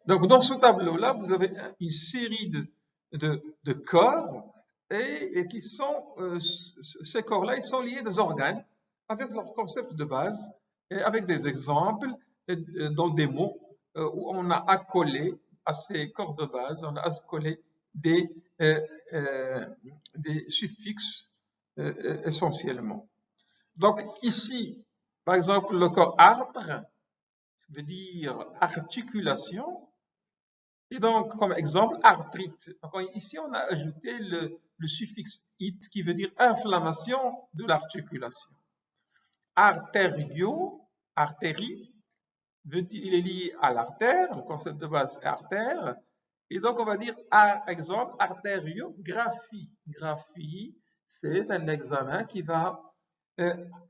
Donc, dans ce tableau-là, vous avez une série de corps et qui sont, ces corps-là, ils sont liés des organes avec leur concept de base et avec des exemples dans des mots où on a accolé à ces corps de base, on a accolé des suffixes essentiellement. Donc ici, par exemple, le corps artre veut dire articulation. Et donc, comme exemple, arthrite. Donc, ici, on a ajouté le suffixe it qui veut dire inflammation de l'articulation. Artério, artérie, il est lié à l'artère, le concept de base est artère. Et donc, on va dire, par exemple, artériographie. Graphie, c'est un examen qui va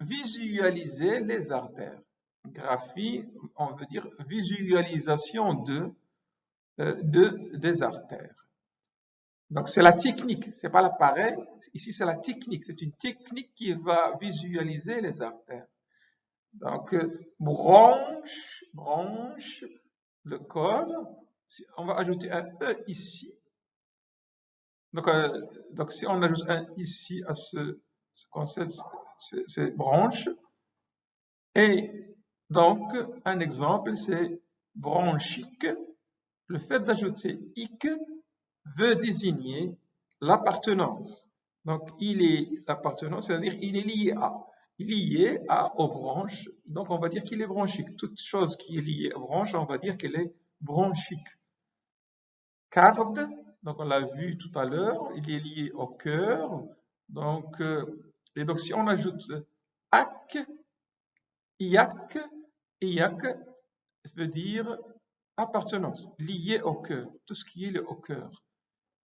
visualiser les artères. Graphie, on veut dire visualisation des artères. Donc, c'est la technique, c'est pas l'appareil. Ici, c'est la technique. C'est une technique qui va visualiser les artères. Donc, branche, le corps. On va ajouter un E ici. Donc si on ajoute un ici à ce concept, c'est branche. Et donc, un exemple, c'est bronchique. Le fait d'ajouter ic veut désigner l'appartenance. Donc, l'appartenance, c'est-à-dire il est lié aux branches. Donc, on va dire qu'il est bronchique. Toute chose qui est liée aux branches, on va dire qu'elle est bronchique. Carde, donc on l'a vu tout à l'heure, il est lié au cœur. Donc, et donc, si on ajoute ac, iac veut dire appartenance, lié au cœur, tout ce qui est lié au cœur.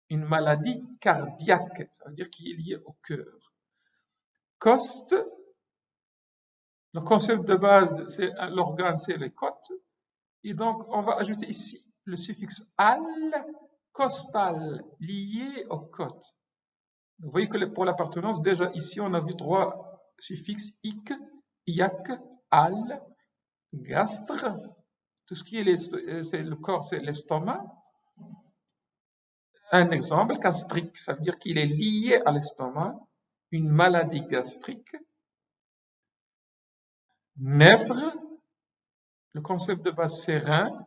Une maladie cardiaque, ça veut dire qu'il est lié au cœur. Coste, le concept de base, c'est l'organe, c'est les côtes. Et donc, on va ajouter ici le suffixe al, costal, lié aux côtes. Vous voyez que pour l'appartenance, déjà ici, on a vu 3 suffixes, ic, iac, al, gastre. Tout ce qui est c'est le corps, c'est l'estomac. Un exemple, gastrique, ça veut dire qu'il est lié à l'estomac, une maladie gastrique. Nèfre, le concept de base c'est rein.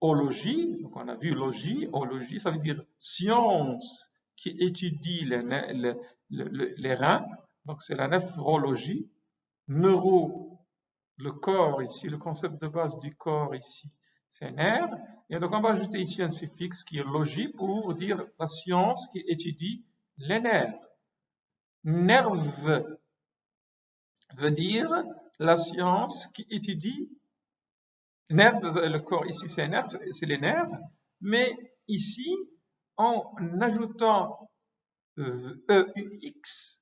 Ologie, donc on a vu logie, ologie, ça veut dire science qui étudie les reins, donc c'est la néphrologie. Neuro, le corps ici, le concept de base du corps ici, c'est nerf. Et donc on va ajouter ici un suffixe qui est logie pour dire la science qui étudie les nerfs. Nerve veut dire la science qui étudie nerf, le corps ici c'est les nerfs, mais ici en ajoutant EUX,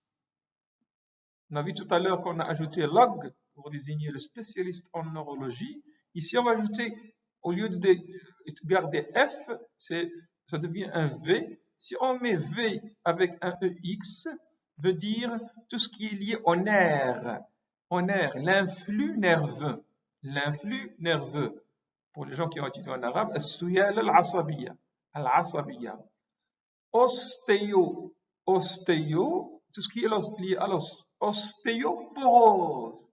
on a vu tout à l'heure qu'on a ajouté log pour désigner le spécialiste en neurologie. Ici on va ajouter, au lieu de garder F, ça devient un V. Si on met V avec un EX, veut dire tout ce qui est lié au nerf, l'influx nerveux. L'influx nerveux. Pour les gens qui ont étudié en arabe, السيالة العصبية. العصبية. Ostéo, tout ce qui est lié à l'os. Ostéoporose.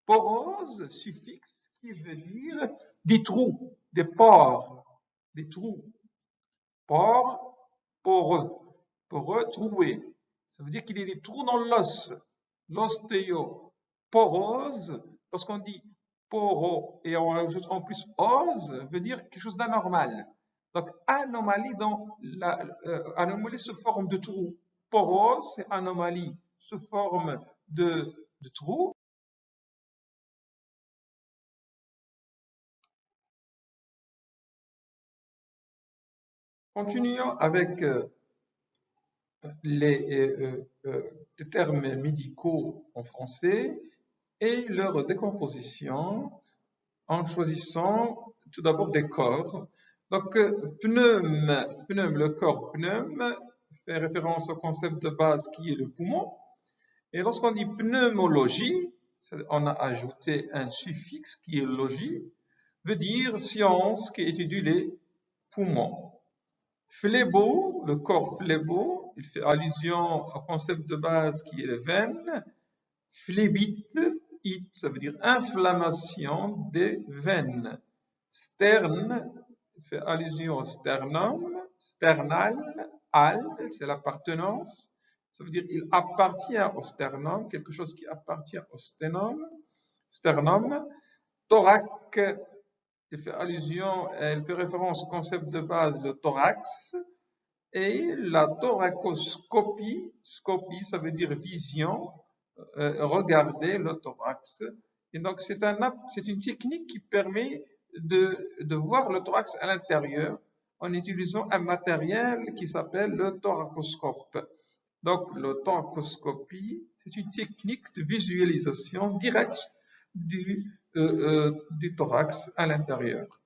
Porose, suffixe qui veut dire des trous, des pores, des trous. Pores, poreux, troué. Ça veut dire qu'il y a des trous dans l'os. L'ostéoporose, lorsqu'on dit poro et on ajoute en plus ose, veut dire quelque chose d'anormal. Donc, anomalie anomalie sous forme de trou. Porose, c'est anomalie sous forme de trou. Continuons avec les termes médicaux en français et leur décomposition en choisissant tout d'abord des corps. Donc, pneum, le corps pneum fait référence au concept de base qui est le poumon. Et lorsqu'on dit pneumologie, on a ajouté un suffixe qui est logie veut dire science qui étudie les poumons. Phlébo, le corps phlébo, il fait allusion au concept de base qui est les veines. Phlébite, ça veut dire inflammation des veines. Sterne, il fait allusion au sternum. Sternal, al, c'est l'appartenance. Ça veut dire il appartient au sternum, quelque chose qui appartient au sternum. Thorax, il fait allusion, il fait référence au concept de base, le thorax. Et la thoracoscopie, scopie, ça veut dire vision, regarder le thorax. Et donc, c'est une technique qui permet de voir le thorax à l'intérieur en utilisant un matériel qui s'appelle le thoracoscope. Donc, la thoracoscopie, c'est une technique de visualisation directe du thorax à l'intérieur.